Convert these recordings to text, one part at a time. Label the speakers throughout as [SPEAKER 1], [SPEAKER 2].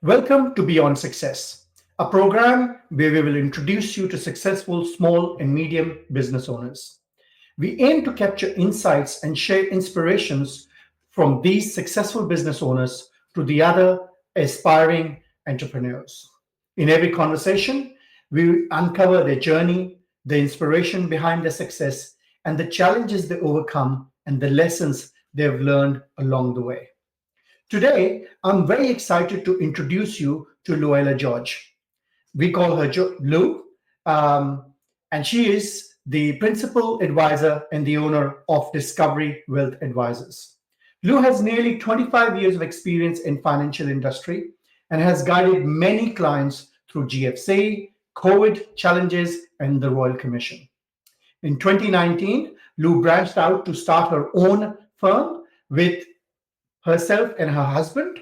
[SPEAKER 1] Welcome to Beyond Success, a program where we will introduce you to successful small and medium business owners. We aim to capture insights and share inspirations from these successful business owners to the other aspiring entrepreneurs. In every conversation, we uncover their journey, the inspiration behind their success, and the challenges they overcome and the lessons they've learned along the way. Today, I'm very excited to introduce you to Louella Jorge. We call her Lou, and she is the principal advisor and the owner of Discovery Wealth Advisors. Lou has nearly 25 years of experience in financial industry and has guided many clients through GFC, COVID challenges, and the Royal Commission. In 2019, Lou branched out to start her own firm with herself and her husband.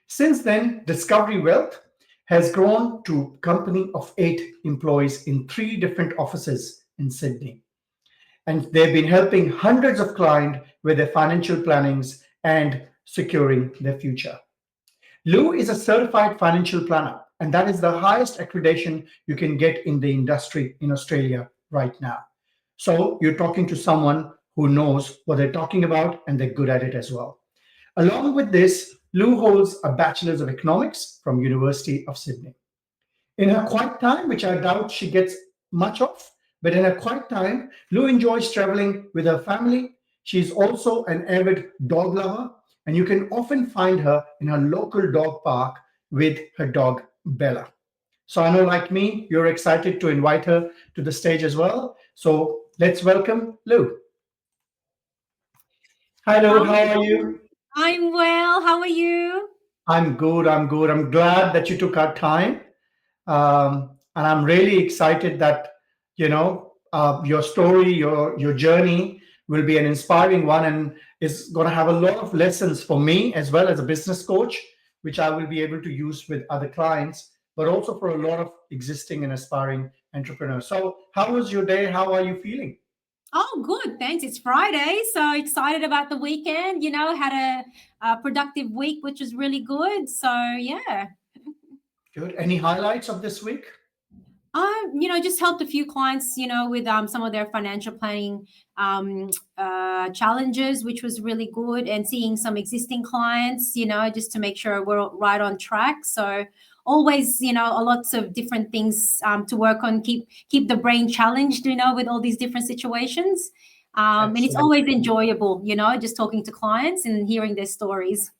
[SPEAKER 1] Since then, Discovery Wealth has grown to a company of 8 employees in 3 different offices in Sydney. And they've been helping hundreds of clients with their financial plannings and securing their future. Lou is a certified financial planner, and that is the highest accreditation you can get in the industry in Australia right now. So you're talking to someone who knows what they're talking about and they're good at it as well. Along with this, Lou holds a Bachelor's of Economics from University of Sydney. In her quiet time, which I doubt she gets much of, but in her quiet time, Lou enjoys traveling with her family. She's also an avid dog lover, and you can often find her in her local dog park with her dog Bella. So I know, like me, you're excited to invite her to the stage as well. So let's welcome Lou. Hi, Lou.
[SPEAKER 2] Hi,
[SPEAKER 1] How are you?
[SPEAKER 2] I'm well. How are you?
[SPEAKER 1] I'm good. I'm good. I'm glad that you took our time. And I'm really excited that, your story, your journey will be an inspiring one and is going to have a lot of lessons for me as well as a business coach, which I will be able to use with other clients, but also for a lot of existing and aspiring entrepreneurs. So, how was your day? How are you feeling?
[SPEAKER 2] Oh, good. Thanks. It's Friday, so excited about the weekend. Had a productive week, which is really good. So yeah,
[SPEAKER 1] Good. Any highlights of this week?
[SPEAKER 2] just helped a few clients, with some of their financial planning challenges, which was really good, and seeing some existing clients, just to make sure we're right on track. So always, a lots of different things to work on. Keep the brain challenged, with all these different situations. And it's always
[SPEAKER 1] Absolutely.
[SPEAKER 2] enjoyable, just talking to clients and hearing their stories.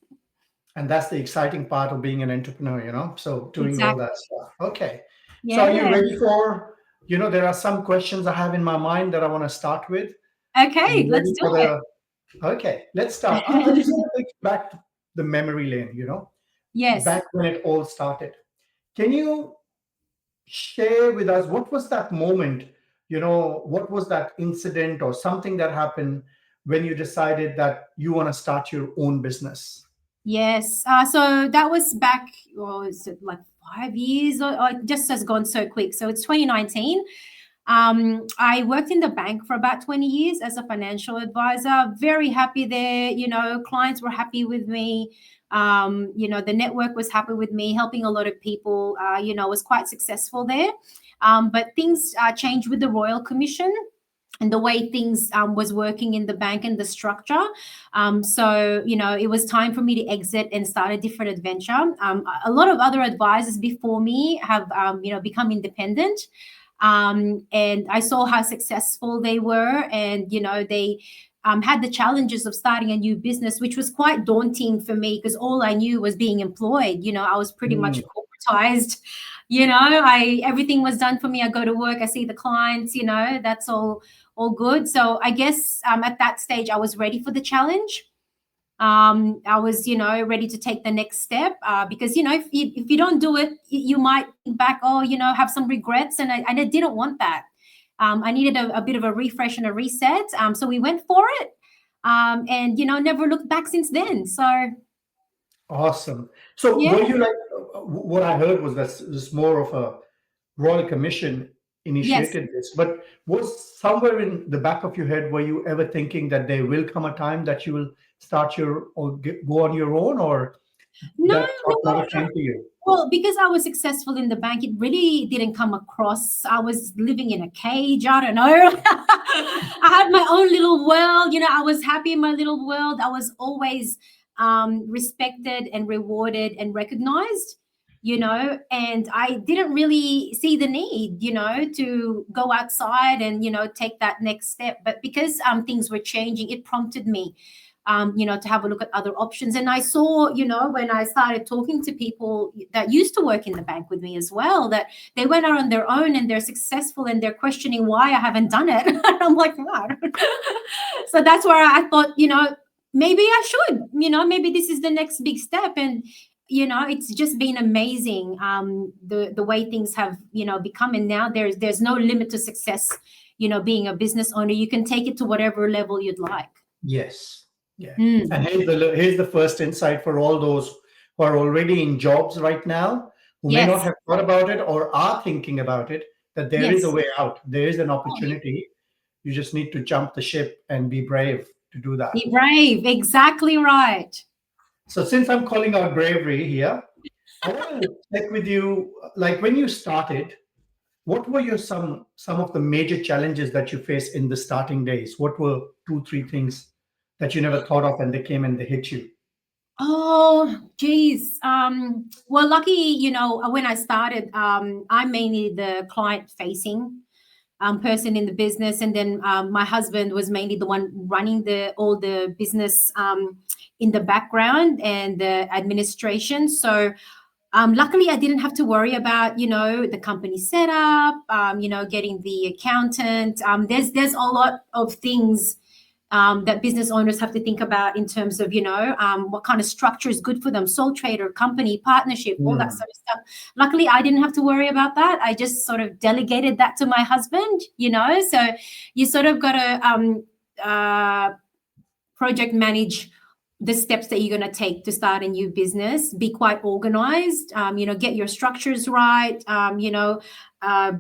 [SPEAKER 1] And that's the exciting part of being an entrepreneur. So doing all
[SPEAKER 2] Exactly.
[SPEAKER 1] that stuff. Okay. So are you
[SPEAKER 2] Yeah.
[SPEAKER 1] ready for, there are some questions I have in my mind that I want to start with. Are
[SPEAKER 2] Okay,
[SPEAKER 1] you
[SPEAKER 2] let's
[SPEAKER 1] ready
[SPEAKER 2] do
[SPEAKER 1] for okay, let's start. I just
[SPEAKER 2] it.
[SPEAKER 1] want to take you back to the memory lane,
[SPEAKER 2] Yes.
[SPEAKER 1] back when it all started. Can you share with us what was that moment, what was that incident or something that happened when you decided that you want to start your own business?
[SPEAKER 2] Yes. So that was back, is it like 5 years, or it just has gone so quick. So it's 2019. I worked in the bank for about 20 years as a financial advisor. Very happy there. Clients were happy with me. The network was happy with me, helping a lot of people. Was quite successful there. But things changed with the Royal Commission and the way things was working in the bank and the structure. So, it was time for me to exit and start a different adventure. A lot of other advisors before me have, become independent. And I saw how successful they were. And, they had the challenges of starting a new business, which was quite daunting for me because all I knew was being employed. I was pretty much
[SPEAKER 1] Mm,
[SPEAKER 2] corporatized. I everything was done for me. I go to work, I see the clients. That's all good. So I guess at that stage I was ready for the challenge. I was, ready to take the next step because, if you don't do it, you might think back, oh, have some regrets. And I didn't want that. I needed a bit of a refresh and a reset. So we went for it and, never looked back since then. So,
[SPEAKER 1] awesome. So
[SPEAKER 2] yeah.
[SPEAKER 1] were you like, what I heard was that this more of a Royal Commission
[SPEAKER 2] Yes.
[SPEAKER 1] initiated this, but was somewhere in the back of your head, were you ever thinking that there will come a time that you will start your or go on your own, or
[SPEAKER 2] No,
[SPEAKER 1] That thought
[SPEAKER 2] no,
[SPEAKER 1] never
[SPEAKER 2] no.
[SPEAKER 1] came to you?
[SPEAKER 2] Well, because I was successful in the bank, it really didn't come across. I was living in a cage. I don't know. I had my own little world. I was happy in my little world. I was always respected and rewarded and recognized, and I didn't really see the need, to go outside and, take that next step. But because things were changing, it prompted me to have a look at other options. And I saw, when I started talking to people that used to work in the bank with me as well, that they went out on their own and they're successful and they're questioning why I haven't done it. And I'm like, what? So that's where I thought, maybe I should, maybe this is the next big step. And, it's just been amazing the way things have, become. And now there's no limit to success, being a business owner. You can take it to whatever level you'd like.
[SPEAKER 1] Yes. Yeah.
[SPEAKER 2] Mm.
[SPEAKER 1] And here's the first insight for all those who are already in jobs right now, who may not
[SPEAKER 2] Yes.
[SPEAKER 1] have thought about it or are thinking about it, that there is a
[SPEAKER 2] Yes.
[SPEAKER 1] way out. There is an
[SPEAKER 2] Oh, yeah.
[SPEAKER 1] opportunity. You just need to jump the ship and be brave to do that.
[SPEAKER 2] Be brave. Exactly right.
[SPEAKER 1] So since I'm calling out bravery here, I want to check with you, like when you started, what were some of the major challenges that you faced in the starting days? What were two, three things that you never thought of and they came and they hit you?
[SPEAKER 2] Oh, geez. Well, lucky, when I started, I'm mainly the client facing person in the business. And then my husband was mainly the one running all the business in the background and the administration. So luckily, I didn't have to worry about, the company setup, getting the accountant. There's a lot of things that business owners have to think about in terms of, what kind of structure is good for them, sole trader, company, partnership, all that
[SPEAKER 1] Hmm.
[SPEAKER 2] sort of stuff. Luckily, I didn't have to worry about that. I just sort of delegated that to my husband, so you sort of got to project manage the steps that you're going to take to start a new business. Be quite organized, get your structures right, uh,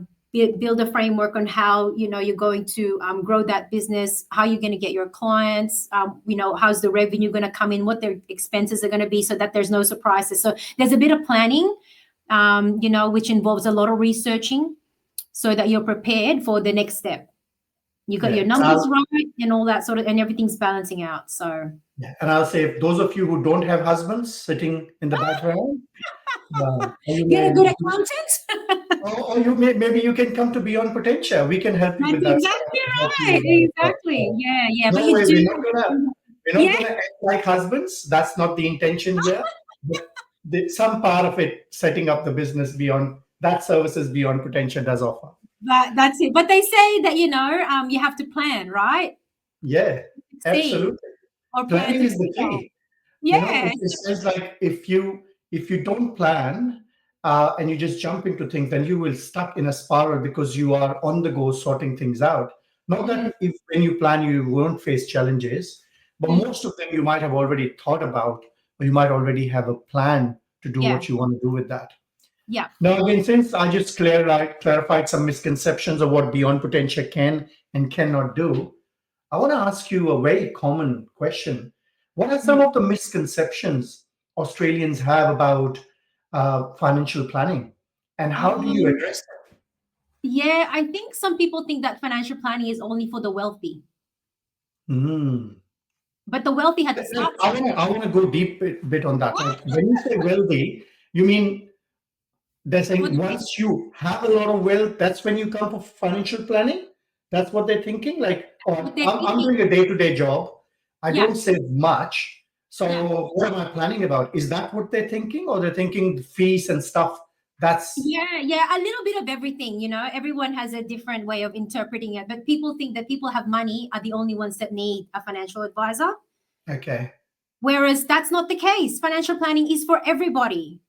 [SPEAKER 2] build a framework on how you're going to grow that business, how you're going to get your clients, how's the revenue going to come in, what their expenses are going to be, so that there's no surprises. So there's a bit of planning, which involves a lot of researching, so that you're prepared for the next step. You got
[SPEAKER 1] Yeah.
[SPEAKER 2] your numbers right and all that sort of, and everything's balancing out. So
[SPEAKER 1] Yeah. And I'll say, if those of you who don't have husbands sitting in the background, or you
[SPEAKER 2] get a
[SPEAKER 1] may,
[SPEAKER 2] good accountant.
[SPEAKER 1] maybe you can come to Beyond Potentia. We can help you
[SPEAKER 2] That's
[SPEAKER 1] with that.
[SPEAKER 2] exactly
[SPEAKER 1] Help you
[SPEAKER 2] right.
[SPEAKER 1] with that.
[SPEAKER 2] Exactly. Yeah. But
[SPEAKER 1] No
[SPEAKER 2] you
[SPEAKER 1] way,
[SPEAKER 2] do.
[SPEAKER 1] we're not
[SPEAKER 2] Yeah.
[SPEAKER 1] gonna act like husbands. That's not the intention here. But some part of it, setting up the business beyond that, services Beyond Potential does offer.
[SPEAKER 2] That's it. But they say that you have to plan, right?
[SPEAKER 1] Yeah,
[SPEAKER 2] Succeed,
[SPEAKER 1] absolutely.
[SPEAKER 2] or plan
[SPEAKER 1] Planning
[SPEAKER 2] to
[SPEAKER 1] is the
[SPEAKER 2] fail.
[SPEAKER 1] key.
[SPEAKER 2] Yeah.
[SPEAKER 1] It says like if you don't plan and you just jump into things, then you will stuck in a spiral because you are on the go sorting things out. Not
[SPEAKER 2] Mm,
[SPEAKER 1] that if when you plan you won't face challenges, but
[SPEAKER 2] mm,
[SPEAKER 1] most of them you might have already thought about, or you might already have a plan to do
[SPEAKER 2] yeah.
[SPEAKER 1] what you want to do with that.
[SPEAKER 2] Yeah.
[SPEAKER 1] Now, again, since I just clarified some misconceptions of what Beyond Potential can and cannot do, I want to ask you a very common question. What are some
[SPEAKER 2] Mm.
[SPEAKER 1] of the misconceptions Australians have about financial planning, and how do you
[SPEAKER 2] Um,
[SPEAKER 1] address
[SPEAKER 2] yeah, I think some people think that financial planning is only for the wealthy,
[SPEAKER 1] them? Hmm.
[SPEAKER 2] but the wealthy had to start somewhere.
[SPEAKER 1] I want to go deep bit on that. Like when you say wealthy, you mean they're
[SPEAKER 2] For
[SPEAKER 1] saying
[SPEAKER 2] the big,
[SPEAKER 1] once you have a lot of wealth, that's when you come for financial planning? That's what they're thinking? Like,
[SPEAKER 2] what
[SPEAKER 1] oh,
[SPEAKER 2] they're
[SPEAKER 1] I'm
[SPEAKER 2] thinking.
[SPEAKER 1] doing a day-to-day job. I
[SPEAKER 2] Yeah.
[SPEAKER 1] don't save much.
[SPEAKER 2] Yeah.
[SPEAKER 1] So what am I planning about? Is that what they're thinking? Or they're thinking the fees and stuff? That's
[SPEAKER 2] Yeah, a little bit of everything, Everyone has a different way of interpreting it, but people think that people have money are the only ones that need a financial advisor,
[SPEAKER 1] okay.
[SPEAKER 2] whereas that's not the case. Financial planning is for everybody.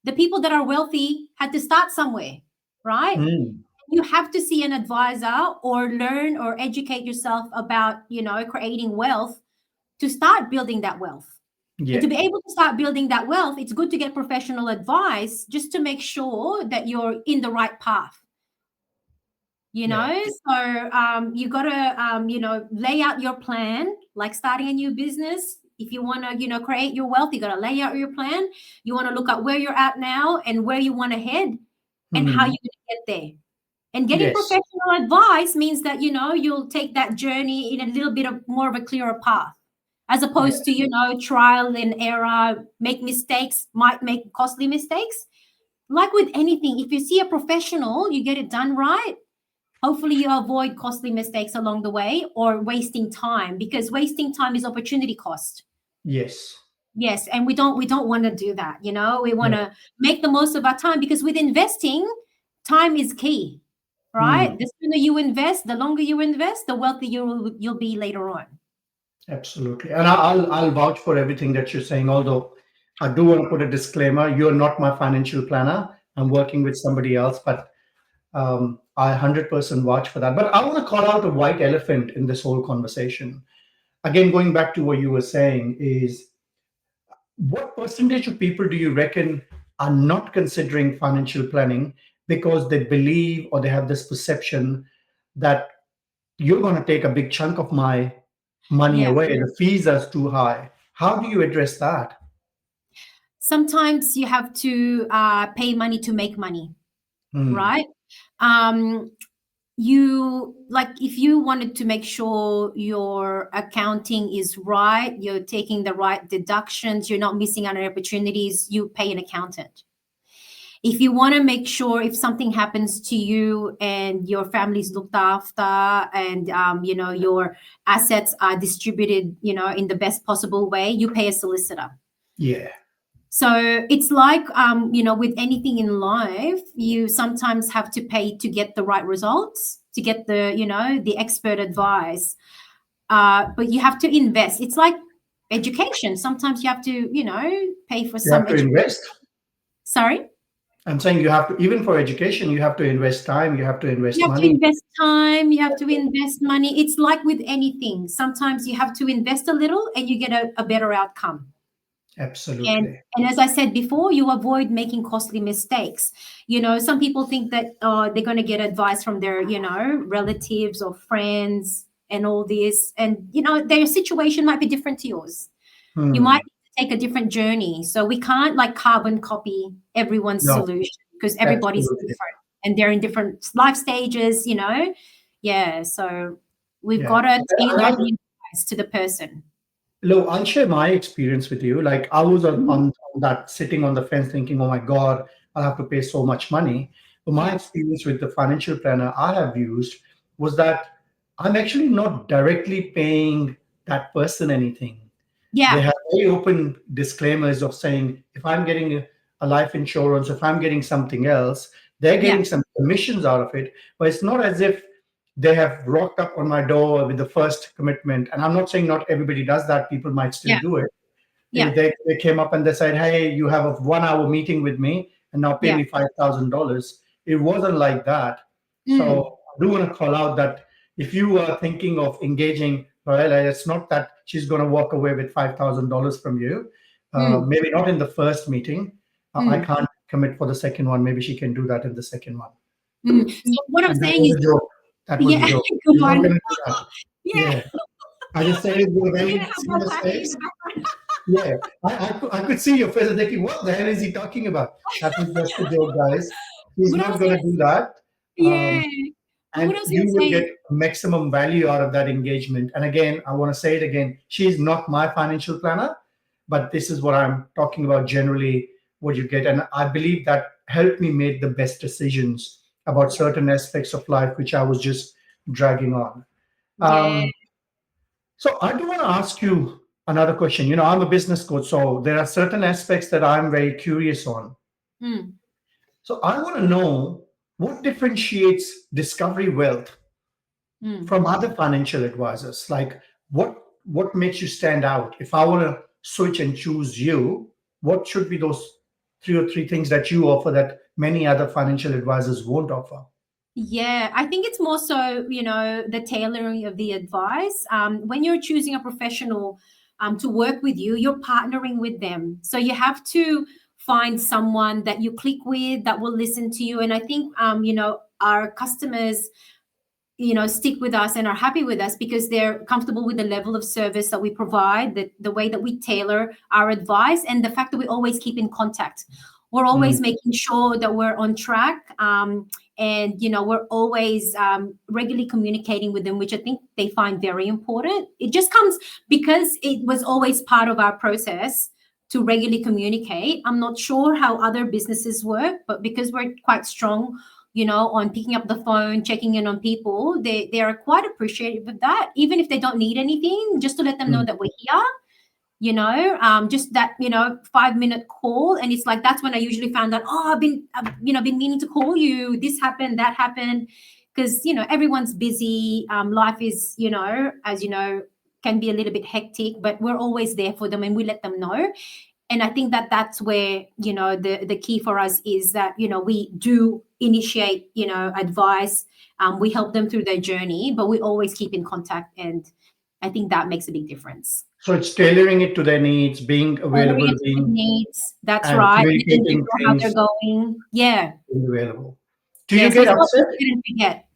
[SPEAKER 2] The people that are wealthy had to start somewhere, right?
[SPEAKER 1] Mm,
[SPEAKER 2] You have to see an advisor or learn or educate yourself about, creating wealth to start building that wealth. And to
[SPEAKER 1] yeah.
[SPEAKER 2] be able to start building that wealth, it's good to get professional advice just to make sure that you're in the right path.
[SPEAKER 1] Yeah.
[SPEAKER 2] So you got to lay out your plan, like starting a new business. if you want to, create your wealth, you got to lay out your plan. You want to look at where you're at now and where you want to head and how
[SPEAKER 1] Hmm.
[SPEAKER 2] you're going to get there. And getting
[SPEAKER 1] Yes.
[SPEAKER 2] professional advice means that, you'll take that journey in a little bit of more of a clearer path, as opposed to,
[SPEAKER 1] Yes.
[SPEAKER 2] trial and error, make mistakes, might make costly mistakes. Like with anything, if you see a professional, you get it done right. Hopefully you avoid costly mistakes along the way or wasting time, because wasting time is opportunity cost.
[SPEAKER 1] Yes.
[SPEAKER 2] Yes, and we don't want to do that. We want
[SPEAKER 1] No.
[SPEAKER 2] to make the most of our time, because with investing, time is key,
[SPEAKER 1] Hmm.
[SPEAKER 2] right? The sooner you invest, the longer you invest, the wealthier you'll be later on.
[SPEAKER 1] Absolutely. And I'll vouch for everything that you're saying, although I do want to put a disclaimer. You're not my financial planner. I'm working with somebody else, but I 100% vouch for that. But I want to call out a white elephant in this whole conversation. Again, going back to what you were saying, is what percentage of people do you reckon are not considering financial planning because they believe or they have this perception that you're going to take a big chunk of my money
[SPEAKER 2] Yeah.
[SPEAKER 1] away. The fees are too high. How do you address that?
[SPEAKER 2] Sometimes you have to pay money to make money,
[SPEAKER 1] Hmm.
[SPEAKER 2] right? Um, you like, if you wanted to make sure your accounting is right, you're taking the right deductions, you're not missing out on opportunities, you pay an accountant. If you want to make sure if something happens to you and your family's looked after, and your assets are distributed in the best possible way, you pay a solicitor.
[SPEAKER 1] Yeah.
[SPEAKER 2] So it's like, with anything in life, you sometimes have to pay to get the right results, to get the expert advice. But you have to invest. It's like education. Sometimes you have to, pay for
[SPEAKER 1] You
[SPEAKER 2] some
[SPEAKER 1] have to
[SPEAKER 2] education.
[SPEAKER 1] invest.
[SPEAKER 2] Sorry?
[SPEAKER 1] I'm saying you have to, even for education, you have to invest time, you have to
[SPEAKER 2] You
[SPEAKER 1] invest
[SPEAKER 2] have to
[SPEAKER 1] money.
[SPEAKER 2] invest time, you have to invest money. It's like with anything. Sometimes you have to invest a little and you get a better outcome. And
[SPEAKER 1] Absolutely.
[SPEAKER 2] and as I said before, you avoid making costly mistakes. Some people think that they're going to get advice from their relatives or friends and all this, and their situation might be different to yours. You might
[SPEAKER 1] Hmm.
[SPEAKER 2] take a different journey, so we can't like carbon copy everyone's
[SPEAKER 1] No,
[SPEAKER 2] solution, because everybody's
[SPEAKER 1] absolutely.
[SPEAKER 2] different and they're in different life stages. Yeah, so we've
[SPEAKER 1] Yeah.
[SPEAKER 2] got to
[SPEAKER 1] And
[SPEAKER 2] tailor the advice to the person.
[SPEAKER 1] Lo, I'll share my experience with you. Like I was
[SPEAKER 2] Mhm.
[SPEAKER 1] on that sitting on the fence thinking, oh my God, I'll have to pay so much money. But my
[SPEAKER 2] Yeah,
[SPEAKER 1] experience with the financial planner I have used was that I'm actually not directly paying that person anything. They
[SPEAKER 2] yeah,
[SPEAKER 1] have very open disclaimers of saying if I'm getting a life insurance, if I'm getting something else, they're
[SPEAKER 2] yeah,
[SPEAKER 1] getting some commissions out of it. But it's not as if they have rocked up on my door with the first commitment. And I'm not saying not everybody does that. People might still
[SPEAKER 2] yeah,
[SPEAKER 1] do it.
[SPEAKER 2] yeah,
[SPEAKER 1] They came up and they said, hey, you have a 1 hour meeting with me and now pay
[SPEAKER 2] yeah.
[SPEAKER 1] me $5,000. It wasn't like that. So
[SPEAKER 2] Mm,
[SPEAKER 1] I do want to call out that if you are thinking of engaging Louella, it's not that she's going to walk away with $5,000 from you.
[SPEAKER 2] mm,
[SPEAKER 1] Maybe not in the first meeting. I
[SPEAKER 2] mm,
[SPEAKER 1] can't commit for the second one. Maybe she can do that in the second one.
[SPEAKER 2] mm. So what I'm
[SPEAKER 1] And that
[SPEAKER 2] saying
[SPEAKER 1] was
[SPEAKER 2] is,
[SPEAKER 1] a joke. That was a
[SPEAKER 2] yeah,
[SPEAKER 1] joke.
[SPEAKER 2] come
[SPEAKER 1] She's not
[SPEAKER 2] on.
[SPEAKER 1] going to do that.
[SPEAKER 2] Yeah,
[SPEAKER 1] Yeah. I just said it with a
[SPEAKER 2] you're
[SPEAKER 1] very
[SPEAKER 2] gonna have more
[SPEAKER 1] serious
[SPEAKER 2] clapping in
[SPEAKER 1] face.
[SPEAKER 2] the background.
[SPEAKER 1] Yeah, I could see your face and thinking, what the hell is he talking about? That was just a joke, guys. He's
[SPEAKER 2] What I
[SPEAKER 1] not
[SPEAKER 2] was
[SPEAKER 1] going
[SPEAKER 2] gonna,
[SPEAKER 1] to do that.
[SPEAKER 2] yeah, but what
[SPEAKER 1] And
[SPEAKER 2] I was
[SPEAKER 1] you
[SPEAKER 2] gonna
[SPEAKER 1] will
[SPEAKER 2] say,
[SPEAKER 1] get maximum value out of that engagement. And again, I want to say it again. She's not my financial planner, but this is what I'm talking about generally, what you get. And I believe that helped me make the best decisions about
[SPEAKER 2] yeah,
[SPEAKER 1] certain aspects of life, which I was just dragging on.
[SPEAKER 2] yeah,
[SPEAKER 1] Um, so I do want to ask you another question. I'm a business coach, so there are certain aspects that I'm very curious on.
[SPEAKER 2] mm,
[SPEAKER 1] So I want to know what differentiates Discovery Wealth
[SPEAKER 2] mm.
[SPEAKER 1] from other financial advisors. Like what makes you stand out? If I want to switch and choose you, what should be those three things that you offer that many other financial advisors won't offer?
[SPEAKER 2] Yeah, I think it's more so, the tailoring of the advice. When you're choosing a professional to work with you, you're partnering with them. So you have to find someone that you click with, that will listen to you. And I think, our customers stick with us and are happy with us because they're comfortable with the level of service that we provide, the way that we tailor our advice, and the fact that we always keep in contact. We're
[SPEAKER 1] Mm,
[SPEAKER 2] always making sure that we're on track, and we're always regularly communicating with them, which I think they find very important. It just comes because it was always part of our process to regularly communicate. I'm not sure how other businesses work, but because we're quite strong on picking up the phone, checking in on people, they are quite appreciative of that, even if they don't need anything, just to let them know
[SPEAKER 1] mm,
[SPEAKER 2] that we're here. Just that 5-minute call, and it's like that's when I usually found out. Oh, I've been meaning to call you. This happened, that happened, because everyone's busy. Life is as can be a little bit hectic, but we're always there for them and we let them know. And I think that that's where the key for us is that we do initiate advice. We help them through their journey, but we always keep in contact, and I think that makes a big difference.
[SPEAKER 1] so it's tailoring it to their needs, being
[SPEAKER 2] Tailoring
[SPEAKER 1] available,
[SPEAKER 2] it to their
[SPEAKER 1] being
[SPEAKER 2] needs, that's
[SPEAKER 1] and
[SPEAKER 2] right, letting them
[SPEAKER 1] communicating
[SPEAKER 2] know how they're
[SPEAKER 1] things,
[SPEAKER 2] going. Yeah,
[SPEAKER 1] being available. Do
[SPEAKER 2] yeah,
[SPEAKER 1] you
[SPEAKER 2] so
[SPEAKER 1] get
[SPEAKER 2] it's not
[SPEAKER 1] upset?
[SPEAKER 2] forget and forget.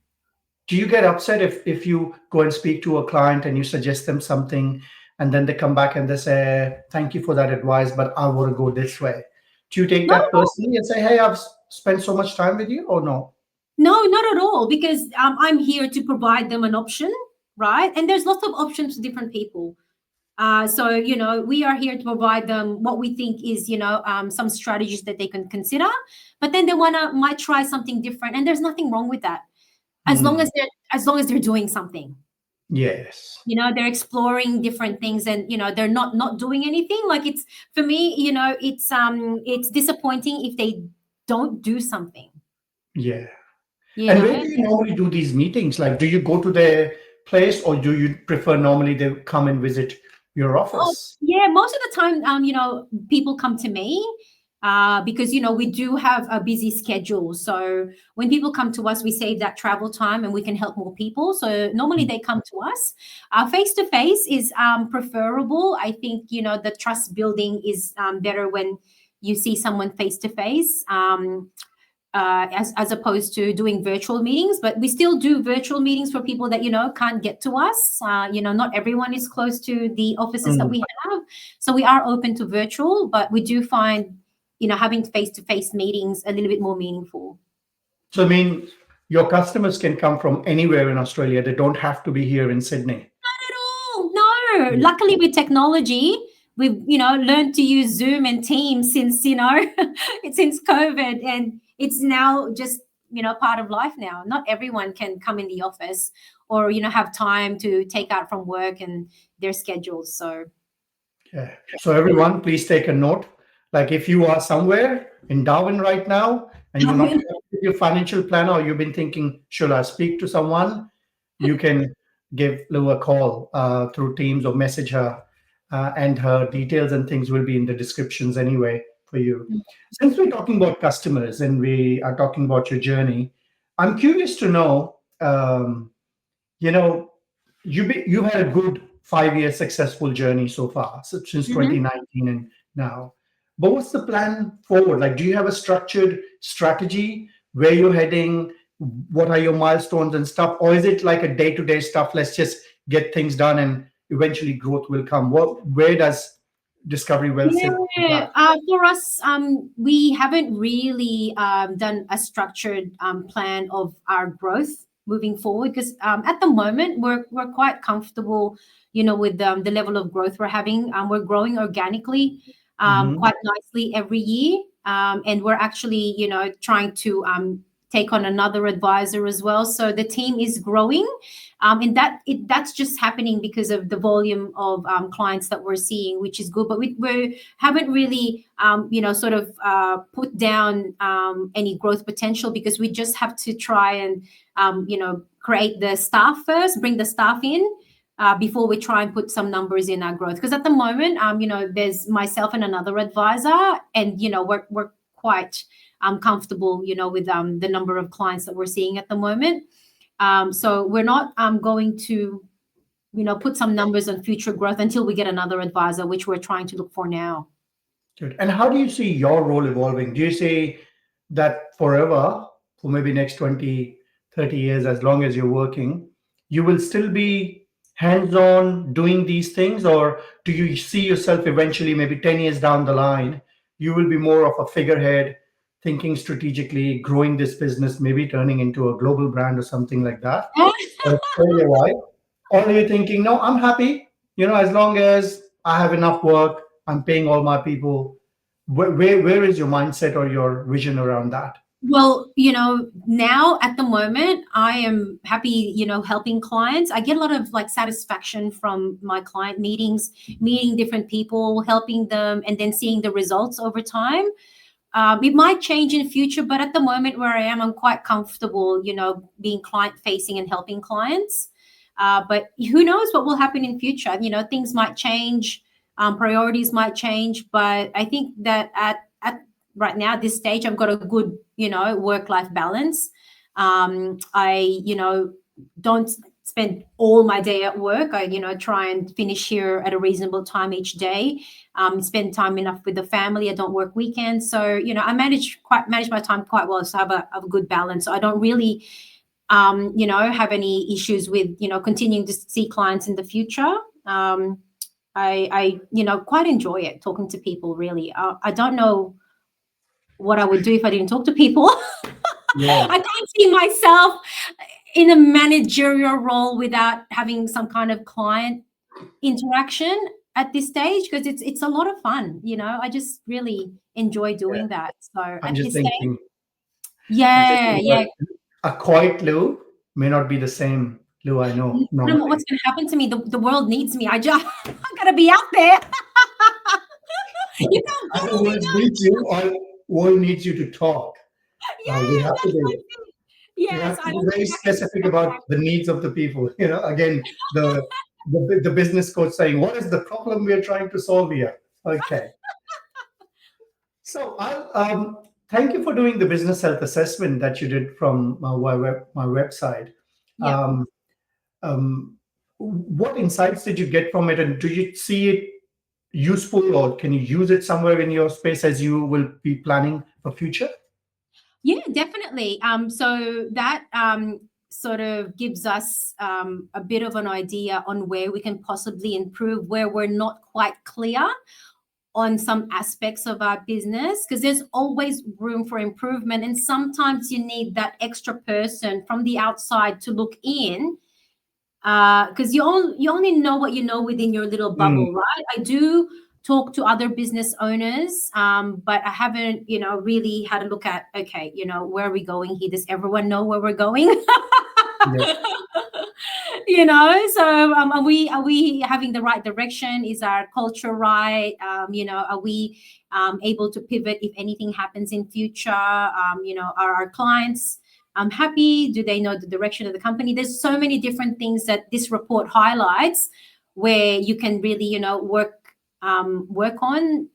[SPEAKER 1] Do you get upset if you go and speak to a client and you suggest them something, and then they come back and they say, "Thank you for that advice, but I want to go this way." Do you take
[SPEAKER 2] No,
[SPEAKER 1] that personally and say, "Hey, I've spent so much time with you," or no?
[SPEAKER 2] no, not at all, because I'm here to provide them an option, right? And there's lots of options for different people. So, we are here to provide them what we think is, some strategies that they can consider. But then they might try something different, and there's nothing wrong with that,
[SPEAKER 1] Hmm.
[SPEAKER 2] as long as they're doing something.
[SPEAKER 1] Yes.
[SPEAKER 2] They're exploring different things, and they're not doing anything. Like, it's for me, it's disappointing if they don't do something.
[SPEAKER 1] Yeah.
[SPEAKER 2] You
[SPEAKER 1] And where
[SPEAKER 2] know.
[SPEAKER 1] do you normally do these meetings? Like, do you go to their place, or do you prefer normally they come and visit your
[SPEAKER 2] Oh,
[SPEAKER 1] office?
[SPEAKER 2] yeah, most of the time, people come to me because, we do have a busy schedule. So when people come to us, we save that travel time and we can help more people. So normally
[SPEAKER 1] Mm,
[SPEAKER 2] they come to us. Face to face is preferable. I think, the trust building is better when you see someone face to face. As opposed to doing virtual meetings, but we still do virtual meetings for people that can't get to us. Not everyone is close to the offices that
[SPEAKER 1] mm.
[SPEAKER 2] we have, so we are open to virtual, but we do find having face-to-face meetings a little bit more meaningful.
[SPEAKER 1] So, I mean, your customers can come from anywhere in Australia. They don't have to be here in Sydney.
[SPEAKER 2] Not at all. No. Luckily, with technology, we've learned to use Zoom and Teams since since COVID, and it's now just part of life now. Not everyone can come in the office or have time to take out from work and their schedules. So
[SPEAKER 1] Yeah. So everyone, please take a note. Like if you are somewhere in Darwin right now and you're not happy with your financial planner, or you've been thinking, should I speak to someone? You can give Lou a call through Teams or message her, and her details and things will be in the descriptions anyway for you. Since we're talking about customers and we are talking about your journey, I'm curious to know. You know, you've had a good 5 year successful journey so far, so since
[SPEAKER 2] Mhm.
[SPEAKER 1] 2019 and now. But what's the plan forward? Like, do you have a structured strategy where you're heading? What are your milestones and stuff, or is it like a day to day stuff? Let's just get things done, and eventually growth will come. Where does Discovery Well sit with
[SPEAKER 2] Yeah,
[SPEAKER 1] that?
[SPEAKER 2] for us, we haven't really done a structured plan of our growth moving forward because at the moment we're quite comfortable, with the level of growth we're having. We're growing organically
[SPEAKER 1] Hmm.
[SPEAKER 2] quite nicely every year, and we're actually, trying to take on another advisor as well. So the team is growing, and that's just happening because of the volume of clients that we're seeing, which is good. But we haven't really, sort of put down any growth potential because we just have to try and, create the staff first, bring the staff in. Before we try and put some numbers in our growth, because at the moment, there's myself and another advisor, and we're quite comfortable, with the number of clients that we're seeing at the moment. So we're not going to, put some numbers on future growth until we get another advisor, which we're trying to look for now.
[SPEAKER 1] Good. And how do you see your role evolving? Do you see that forever, for maybe next 20, 30 years, as long as you're working, you will still be hands on doing these things? Or do you see yourself eventually, maybe 10 years down the line, you will be more of a figurehead, thinking strategically, growing this business, maybe turning into a global brand or something like that? Or career wise? Or are you thinking, no, I'm happy, as long as I have enough work, I'm paying all my people? Where is your mindset or your vision around that?
[SPEAKER 2] Well, now at the moment, I am happy, helping clients. I get a lot of like satisfaction from my client meetings, meeting different people, helping them, and then seeing the results over time. It might change in the future, but at the moment where I am, I'm quite comfortable, being client facing and helping clients. But who knows what will happen in future? Things might change, priorities might change. But I think that at right now, at this stage, I've got a good, work-life balance. I, don't spend all my day at work. I, try and finish here at a reasonable time each day. Spend time enough with the family. I don't work weekends, so I manage my time quite well. So I have a good balance. So I don't really, have any issues with continuing to see clients in the future. I quite enjoy it, talking to people. Really, I don't know what I would do if I didn't talk to people.
[SPEAKER 1] Yeah.
[SPEAKER 2] I can't see myself in a managerial role without having some kind of client interaction at this stage, because it's a lot of fun. I just really enjoy
[SPEAKER 1] Yeah.
[SPEAKER 2] doing that. So
[SPEAKER 1] I'm
[SPEAKER 2] at
[SPEAKER 1] just
[SPEAKER 2] this stage,
[SPEAKER 1] thinking, I'm
[SPEAKER 2] yeah,
[SPEAKER 1] thinking
[SPEAKER 2] yeah.
[SPEAKER 1] about a quiet Lou may not be the same Lou I know
[SPEAKER 2] I don't know
[SPEAKER 1] normally.
[SPEAKER 2] what's going to happen to me. The world needs me. I gotta be out there. You can't
[SPEAKER 1] Either
[SPEAKER 2] bottle me
[SPEAKER 1] world
[SPEAKER 2] up.
[SPEAKER 1] needs you or world needs you to talk. We
[SPEAKER 2] Yeah,
[SPEAKER 1] have to
[SPEAKER 2] that's
[SPEAKER 1] be
[SPEAKER 2] my thing. Yes, I don't
[SPEAKER 1] very
[SPEAKER 2] think I can
[SPEAKER 1] specific
[SPEAKER 2] step
[SPEAKER 1] about
[SPEAKER 2] back.
[SPEAKER 1] the needs of the people. Again, the business coach saying, "What is the problem we are trying to solve here?" Okay. So I'll thank you for doing the business health assessment that you did from my website.
[SPEAKER 2] Yeah.
[SPEAKER 1] Um, um, what insights did you get from it, and do you see it useful, or can you use it somewhere in your space as you will be planning for future?
[SPEAKER 2] Yeah, definitely. So that sort of gives us a bit of an idea on where we can possibly improve, where we're not quite clear on some aspects of our business, because there's always room for improvement. And sometimes you need that extra person from the outside to look in, because you only know what you know within your little
[SPEAKER 1] Mm,
[SPEAKER 2] bubble, right? I do talk to other business owners, but I haven't, really had a look at, okay, where are we going here? Does everyone know where we're going?
[SPEAKER 1] yes,
[SPEAKER 2] So are we having the right direction? Is our culture right? Are we able to pivot if anything happens in future? Are our clients happy? Do they know the direction of the company? There's so many different things that this report highlights where you can really, work on.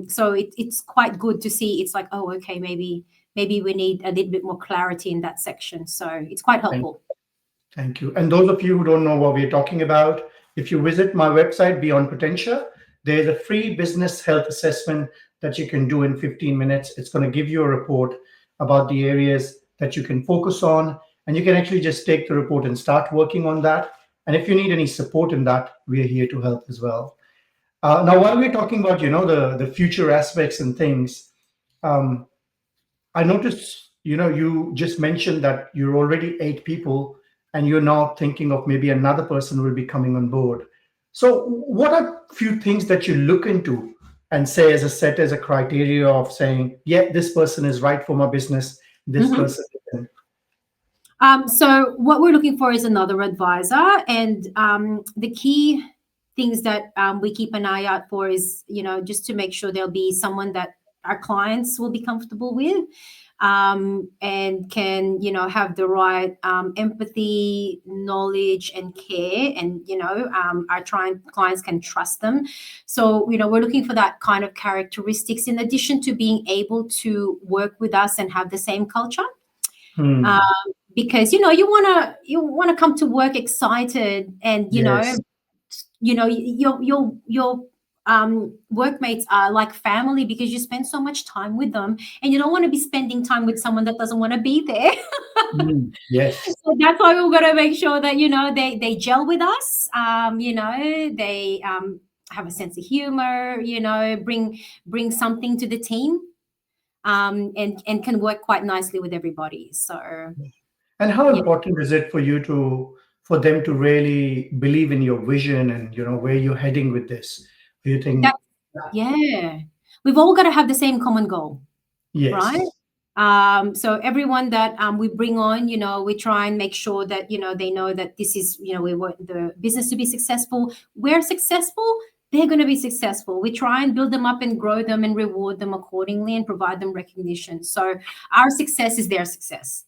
[SPEAKER 2] So it's quite good to see. It's like, oh, okay, maybe we need a little bit more clarity in that section. So it's quite
[SPEAKER 1] thank
[SPEAKER 2] helpful.
[SPEAKER 1] Thank you. And those of you who don't know what we're talking about, if you visit my website, Beyond Potentia, there's a free business health assessment that you can do in 15 minutes. It's going to give you a report about the areas that you can focus on. And you can actually just take the report and start working on that. And if you need any support in that, we're here to help as well. Now, while we're talking about, the future aspects and things, um, I noticed, you just mentioned that you're already 8 people and you're now thinking of maybe another person will be coming on board. So, what are few things that you look into and say as a set as a criteria of saying, yeah, this person is right for my business, this
[SPEAKER 2] Mhm.
[SPEAKER 1] person isn't?
[SPEAKER 2] So what we're looking for is another advisor, and the key things that we keep an eye out for is, just to make sure there'll be someone that our clients will be comfortable with, and can, have the right empathy, knowledge, and care, and our clients can trust them. So we're looking for that kind of characteristics, in addition to being able to work with us and have the same culture. Um,
[SPEAKER 1] Hmm.
[SPEAKER 2] because you wanna come to work excited, and
[SPEAKER 1] Yes.
[SPEAKER 2] your workmates are like family because you spend so much time with them, and you don't want to be spending time with someone that doesn't want to be there.
[SPEAKER 1] Yes.
[SPEAKER 2] So that's why we've got to make sure that they gel with us. They have a sense of humor. Bring something to the team, and can work quite nicely with everybody. So
[SPEAKER 1] And how
[SPEAKER 2] yeah,
[SPEAKER 1] important is it for them to really believe in your vision and where you're heading with this? Do you think?
[SPEAKER 2] that yeah, we've all got to have the same common goal, right?
[SPEAKER 1] Yes.
[SPEAKER 2] So everyone that we bring on, we try and make sure that they know that this is, we want the business to be successful. We're successful, they're going to be successful. We try and build them up and grow them and reward them accordingly and provide them recognition. So our success is their success,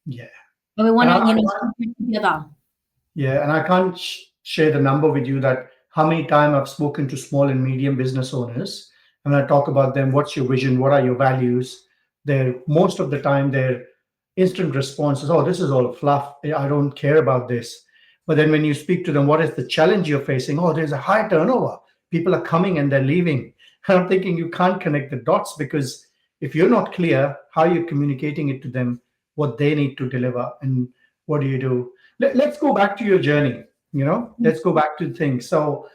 [SPEAKER 1] Yeah.
[SPEAKER 2] and we want
[SPEAKER 1] And
[SPEAKER 2] to,
[SPEAKER 1] I,
[SPEAKER 2] work together.
[SPEAKER 1] Yeah, and I can't share the number with you that how many times I've spoken to small and medium business owners, and I talk about them. What's your vision? What are your values? They're most of the time their instant response is, "Oh, this is all fluff. I don't care about this." But then when you speak to them, what is the challenge you're facing? Oh, there's a high turnover. People are coming and they're leaving. And I'm thinking you can't connect the dots because if you're not clear how you're communicating it to them, what they need to deliver, and what do you do? Let's go back to your journey. Let's go back to things. So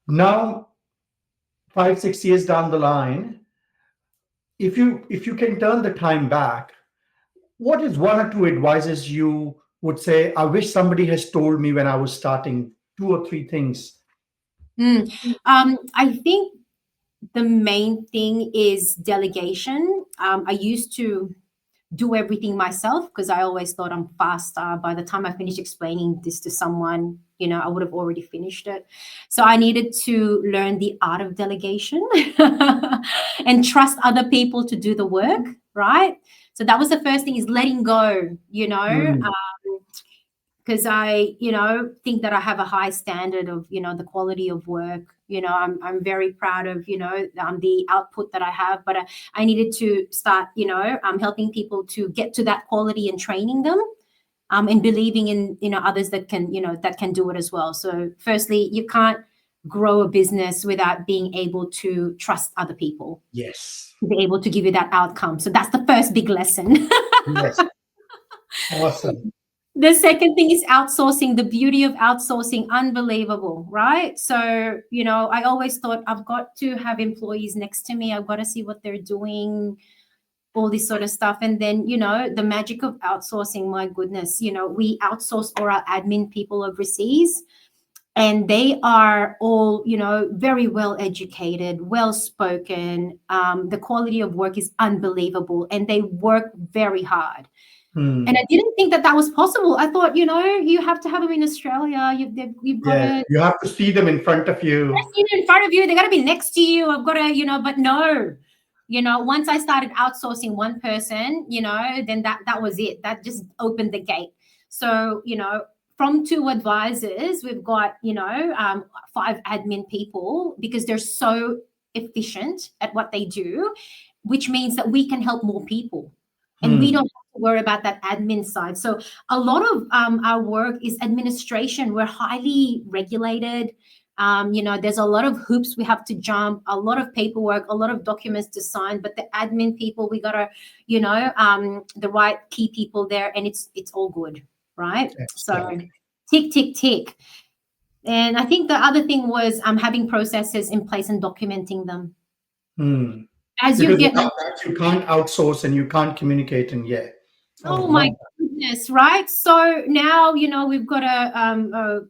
[SPEAKER 1] now, 5 6 years down the line, if you can turn the time back, what is one or two advices you would say, I wish somebody has told me when I was starting? Two or three things.
[SPEAKER 2] Mm. I think the main thing is delegation. I used to do everything myself because I always thought I'm faster. By the time I finished explaining this to someone, I would have already finished it. So I needed to learn the art of delegation and trust other people to do the work, right? So that was the first thing, is letting go,
[SPEAKER 1] Hmm.
[SPEAKER 2] because I, think that I have a high standard of, the quality of work. I'm very proud of, the output that I have, but I needed to start, helping people to get to that quality and training them, and believing in, others that can do it as well. So firstly, you can't grow a business without being able to trust other people
[SPEAKER 1] Yes.
[SPEAKER 2] to be able to give you that outcome. So that's the first big lesson.
[SPEAKER 1] Yes. Awesome.
[SPEAKER 2] The second thing is outsourcing. The beauty of outsourcing, unbelievable, right? So, I always thought I've got to have employees next to me. I've got to see what they're doing, all this sort of stuff. And then, the magic of outsourcing, my goodness, we outsource all our admin people overseas, and they are all, very well educated, well spoken. The quality of work is unbelievable, and they work very hard. And
[SPEAKER 1] Hmm.
[SPEAKER 2] I didn't think that was possible. I thought, you have to have them in Australia. You've got
[SPEAKER 1] Yeah.
[SPEAKER 2] to
[SPEAKER 1] You have to see them in front of you.
[SPEAKER 2] see them in front of you. They got to be next to you. I've got to, but no, once I started outsourcing one person, then that was it. That just opened the gate. So, from 2 advisors, we've got, 5 admin people, because they're so efficient at what they do, which means that we can help more people, and we don't
[SPEAKER 1] Hmm.
[SPEAKER 2] have to worry about that admin side. So a lot of our work is administration. We're highly regulated. There's a lot of hoops we have to jump, a lot of paperwork, a lot of documents to sign. But the admin people, we gotta, the right key people there, and it's all good, right? So
[SPEAKER 1] Excellent.
[SPEAKER 2] tick, tick, tick. And I think the other thing was having processes in place and documenting them.
[SPEAKER 1] Hmm.
[SPEAKER 2] As you
[SPEAKER 1] Because
[SPEAKER 2] get
[SPEAKER 1] without that, you can't outsource and you can't communicate. And yeah. Oh,
[SPEAKER 2] Oh
[SPEAKER 1] love
[SPEAKER 2] my goodness, right? So now, we've got a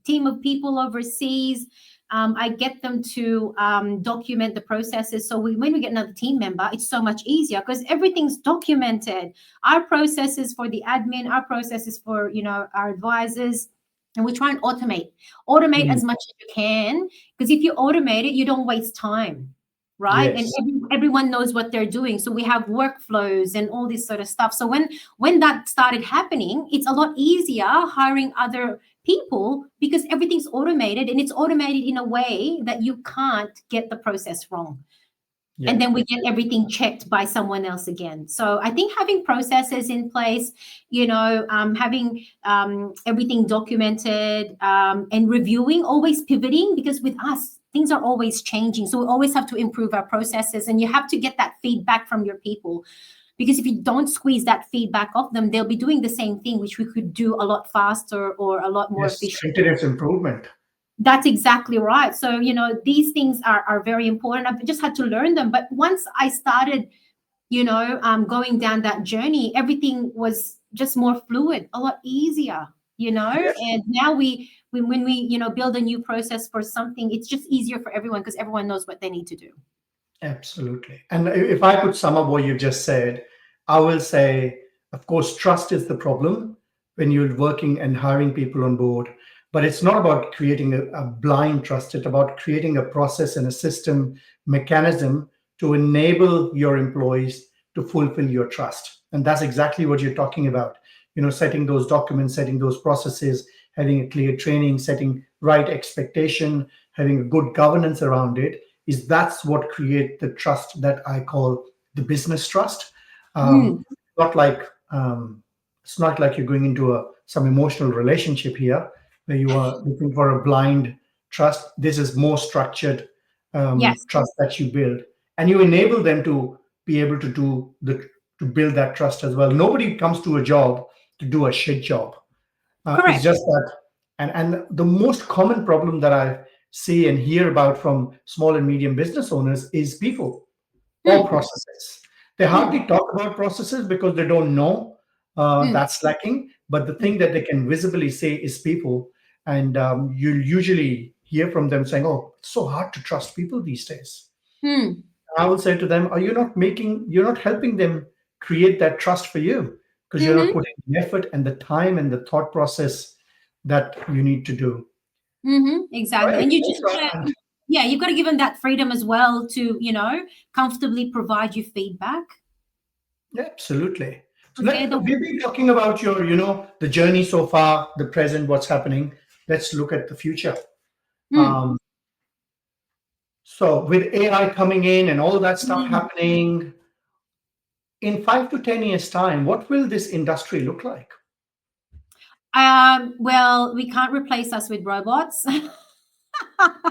[SPEAKER 2] team of people overseas. I get them to document the processes. So when we get another team member, it's so much easier because everything's documented. Our processes for the admin, our processes for, our advisors. And we try and automate
[SPEAKER 1] that.
[SPEAKER 2] as much as you can, because if you automate it, you don't waste time, right? And
[SPEAKER 1] Yes.
[SPEAKER 2] everyone knows what they're doing. So we have workflows and all this sort of stuff. So when that started happening, it's a lot easier hiring other people because everything's automated, and it's automated in a way that you can't get the process wrong.
[SPEAKER 1] Yeah.
[SPEAKER 2] And then we get everything checked by someone else again. So I think having processes in place, having everything documented, and reviewing, always pivoting, because with us, things are always changing. So we always have to improve our processes, and you have to get that feedback from your people. Because if you don't squeeze that feedback off them, they'll be doing the same thing, which we could do a lot faster or a lot more
[SPEAKER 1] Yes,
[SPEAKER 2] efficient.
[SPEAKER 1] continuous improvement.
[SPEAKER 2] That's exactly right. So, these things are very important. I've just had to learn them. But once I started, going down that journey, everything was just more fluid, a lot easier,
[SPEAKER 1] Yes,
[SPEAKER 2] and now when we, build a new process for something, it's just easier for everyone because everyone knows what they need to do.
[SPEAKER 1] absolutely. And if I could sum up what you just said, I will say, of course, trust is the problem when you're working and hiring people on board. But it's not about creating a blind trust. It's about creating a process and a system mechanism to enable your employees to fulfill your trust. And that's exactly what you're talking about. Setting those documents, setting those processes, having a clear training, setting right expectation, having a good governance around it, is that's what create the trust that I call the business trust. Um,
[SPEAKER 2] Mm,
[SPEAKER 1] not like it's not like you're going into some emotional relationship here where you are looking for a blind trust. This is more structured
[SPEAKER 2] yes,
[SPEAKER 1] trust that you build, and you enable them to be able to to build that trust as well. Nobody comes to a job to do a shit job. It's
[SPEAKER 2] correct.
[SPEAKER 1] just that, and the most common problem that I see and hear about from small and medium business owners is people or
[SPEAKER 2] Mm,
[SPEAKER 1] processes. They
[SPEAKER 2] mm,
[SPEAKER 1] hardly talk about processes because they don't know
[SPEAKER 2] mm,
[SPEAKER 1] that's lacking. But the
[SPEAKER 2] mm,
[SPEAKER 1] thing that they can visibly say is people, and you'll usually hear from them saying, "Oh, it's so hard to trust people these days."
[SPEAKER 2] mm,
[SPEAKER 1] I will say to them, "Are you not making? You're not helping them create that trust for you because you're not
[SPEAKER 2] mm-hmm,
[SPEAKER 1] putting the effort and the time and the thought process that you need to do."
[SPEAKER 2] mm-hmm, exactly.
[SPEAKER 1] Right?
[SPEAKER 2] And you just
[SPEAKER 1] That's
[SPEAKER 2] gotta,
[SPEAKER 1] right.
[SPEAKER 2] yeah, you've got to give them that freedom as well to, comfortably provide you feedback
[SPEAKER 1] Yeah, absolutely. So
[SPEAKER 2] because they're the
[SPEAKER 1] we've been talking about your, the journey so far, the present, what's happening. Let's look at the future.
[SPEAKER 2] mm,
[SPEAKER 1] Um, so with AI coming in and all that stuff
[SPEAKER 2] mm.
[SPEAKER 1] happening, in 5 to 10 years' time, what will this industry look like?
[SPEAKER 2] Well, we can't replace us with robots.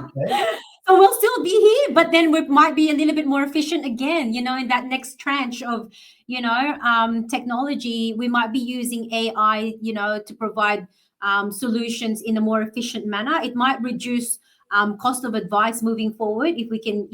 [SPEAKER 1] Okay.
[SPEAKER 2] So we'll still be here, but then we might be a little bit more efficient again, in that next tranche of, technology. We might be using AI, to provide solutions in a more efficient manner. It might reduce cost of advice moving forward if we can,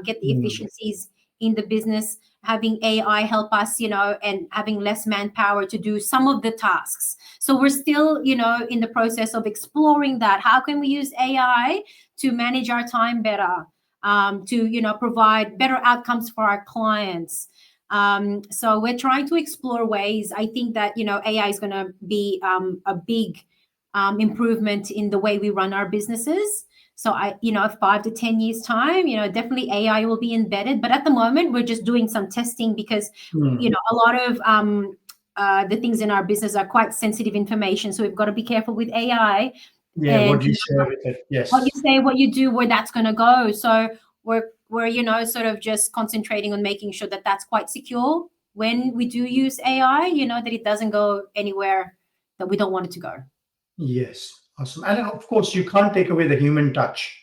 [SPEAKER 2] get the
[SPEAKER 1] Hmm.
[SPEAKER 2] efficiencies in the business, having AI help us, and having less manpower to do some of the tasks. So we're still, in the process of exploring that. How can we use AI to manage our time better, to provide better outcomes for our clients? So we're trying to explore ways. I think that AI is going to be a big improvement in the way we run our businesses. So 5 to 10 years time, definitely AI will be embedded. But at the moment, we're just doing some testing because
[SPEAKER 1] Hmm.
[SPEAKER 2] a lot of the things in our business are quite sensitive information. So we've got to be careful with AI
[SPEAKER 1] Yeah,
[SPEAKER 2] and
[SPEAKER 1] what do you share with it?
[SPEAKER 2] what you
[SPEAKER 1] Yes.
[SPEAKER 2] say, what you do, where that's going to go. So we're sort of just concentrating on making sure that that's quite secure when we do use AI. That it doesn't go anywhere that we don't want it to go.
[SPEAKER 1] Yes. Awesome. And of course, you can't take away the human touch.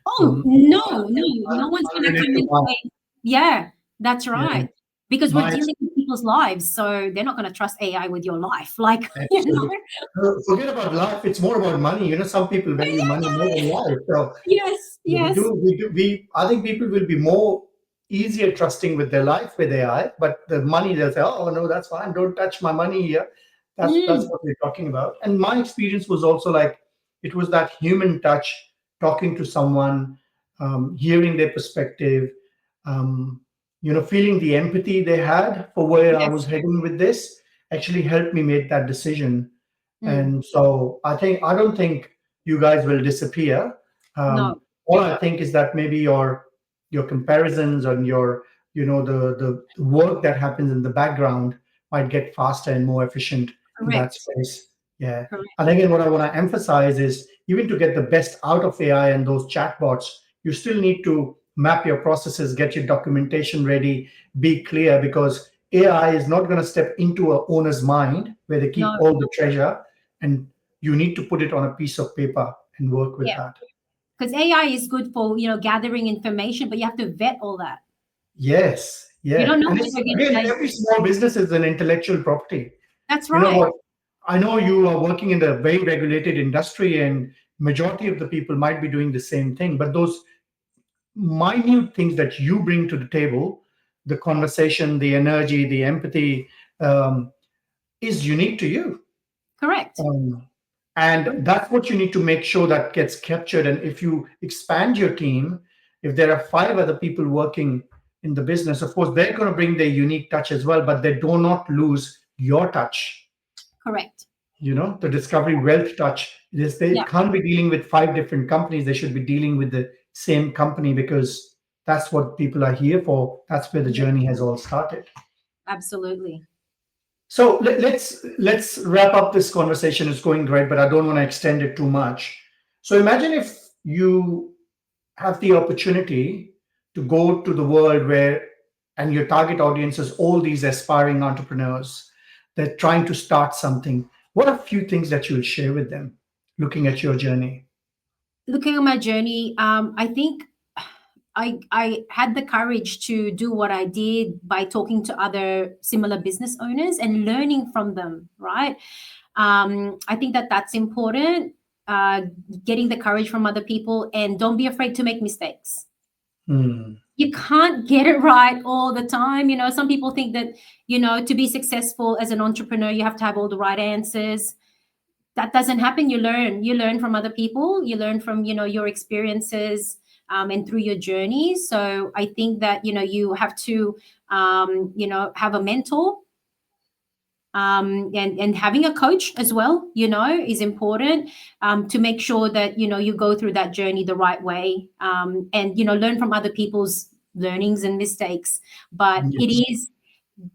[SPEAKER 2] Oh
[SPEAKER 1] Um,
[SPEAKER 2] no, no, no one's
[SPEAKER 1] I'll
[SPEAKER 2] going to
[SPEAKER 1] relate
[SPEAKER 2] come
[SPEAKER 1] to
[SPEAKER 2] and
[SPEAKER 1] my,
[SPEAKER 2] say, yeah, that's
[SPEAKER 1] yeah,
[SPEAKER 2] right. Because we're
[SPEAKER 1] my
[SPEAKER 2] dealing with people's lives, so they're not going to trust AI with your life. Like,
[SPEAKER 1] absolutely. Forget about life. It's more about money. Some people value money more than life. So
[SPEAKER 2] Yes,
[SPEAKER 1] we
[SPEAKER 2] yes.
[SPEAKER 1] do, we do, we. I think people will be more easier trusting with their life with AI, but the money they'll say, "Oh no, that's fine. Don't touch my money here." That's
[SPEAKER 2] Mm,
[SPEAKER 1] what we're talking about. And my experience was also like it was that human touch, talking to someone, hearing their perspective, um, feeling the empathy they had for where I was
[SPEAKER 2] yes.
[SPEAKER 1] heading with this actually helped me make that decision.
[SPEAKER 2] Mm,
[SPEAKER 1] And so I don't think you guys will disappear.
[SPEAKER 2] no,
[SPEAKER 1] All I think is that maybe your comparisons and your the work that happens in the background might get faster and more efficient in that
[SPEAKER 2] correct.
[SPEAKER 1] space. Yeah.
[SPEAKER 2] Correct.
[SPEAKER 1] And again, what I want to emphasize is even to get the best out of AI and those chatbots, you still need to map your processes, get your documentation ready, be clear because AI is not going to step into a owner's mind where they keep
[SPEAKER 2] No,
[SPEAKER 1] all the treasure, and you need to put it on a piece of paper and work with
[SPEAKER 2] yeah.
[SPEAKER 1] that.
[SPEAKER 2] Because AI is good for, gathering information, but you have to vet all that.
[SPEAKER 1] Yes,
[SPEAKER 2] You
[SPEAKER 1] yeah.
[SPEAKER 2] don't know
[SPEAKER 1] And
[SPEAKER 2] what
[SPEAKER 1] it's,
[SPEAKER 2] you're going to
[SPEAKER 1] again,
[SPEAKER 2] say.
[SPEAKER 1] every small business is an intellectual property.
[SPEAKER 2] That's
[SPEAKER 1] You know
[SPEAKER 2] right.
[SPEAKER 1] what? I know you are working in a very regulated industry, and majority of the people might be doing the same thing. But those minute things that you bring to the table, the conversation, the energy, the empathy, um, is unique to you.
[SPEAKER 2] Correct.
[SPEAKER 1] Um, and that's what you need to make sure that gets captured. And if you expand your team, if there are five other people working in the business, of course, they're going to bring their unique touch as well, but they do not lose your touch.
[SPEAKER 2] Correct.
[SPEAKER 1] The discovery wealth touch. They
[SPEAKER 2] Yeah,
[SPEAKER 1] can't be dealing with five different companies. They should be dealing with the same company because that's what people are here for. That's where the
[SPEAKER 2] yeah,
[SPEAKER 1] journey has all started.
[SPEAKER 2] absolutely.
[SPEAKER 1] So let's wrap up this conversation. It's going great, but I don't want to extend it too much. So imagine if you have the opportunity to go to the world where, and your target audience is all these aspiring entrepreneurs. They're trying to start something. What are a few things that you'll share with them, looking at your journey?
[SPEAKER 2] Looking at my journey, I think I had the courage to do what I did by talking to other similar business owners and learning from them, right? I think that that's important. Uh, Getting the courage from other people, and don't be afraid to make mistakes.
[SPEAKER 1] Hmm.
[SPEAKER 2] You can't get it right all the time. Some people think that, to be successful as an entrepreneur, you have to have all the right answers. That doesn't happen. You learn from other people, you learn from, your experiences, and through your journey. So I think that, you have to, have a mentor, and having a coach as well, is important, to make sure that, you go through that journey the right way, and, learn from other people's learnings and mistakes. But it
[SPEAKER 1] Yes.
[SPEAKER 2] is,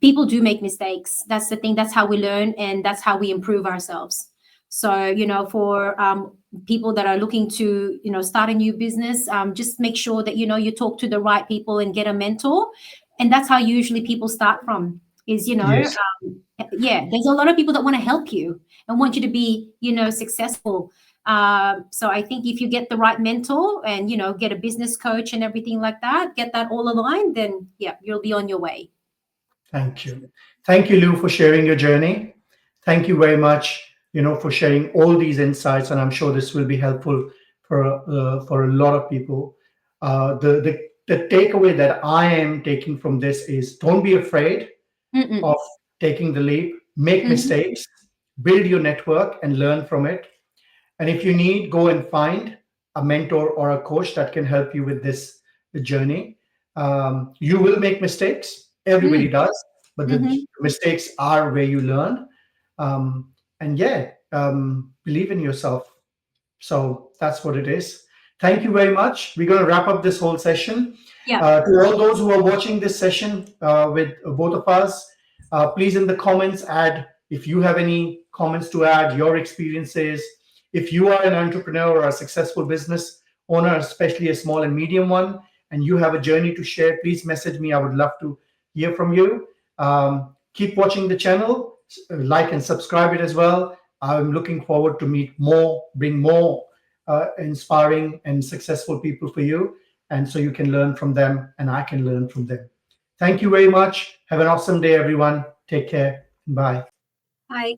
[SPEAKER 2] people do make mistakes. That's the thing. That's how we learn, and that's how we improve ourselves. So, for people that are looking to, start a new business, just make sure that, you talk to the right people and get a mentor. And that's how usually people start from, is,
[SPEAKER 1] Yes.
[SPEAKER 2] yeah, there's a lot of people that want to help you and want you to be, successful. So I think if you get the right mentor and, get a business coach and everything like that, get that all aligned, then yeah, you'll be on your way.
[SPEAKER 1] Thank you. Thank you, Lou, for sharing your journey. Thank you very much, for sharing all these insights, and I'm sure this will be helpful for a lot of people. The takeaway that I am taking from this is don't be afraid
[SPEAKER 2] Mm-mm.
[SPEAKER 1] of taking the leap, make
[SPEAKER 2] Mhm.
[SPEAKER 1] mistakes, build your network, and learn from it. And if you need, go and find a mentor or a coach that can help you with this journey. You will make mistakes. Everybody
[SPEAKER 2] Mm.
[SPEAKER 1] does, but the
[SPEAKER 2] Mhm.
[SPEAKER 1] mistakes are where you learn. And yeah, believe in yourself. So that's what it is. Thank you very much. We're going to wrap up this whole session.
[SPEAKER 2] Yeah.
[SPEAKER 1] To all those who are watching this session with both of us, please in the comments add if you have any comments to add, your experiences. If you are an entrepreneur or a successful business owner, especially a small and medium one, and you have a journey to share, please message me. I would love to hear from you. Keep watching the channel, like and subscribe it as well. I'm looking forward to bring more inspiring and successful people for you. And so you can learn from them and I can learn from them. Thank you very much. Have an awesome day, everyone. Take care. Bye.
[SPEAKER 2] Hi.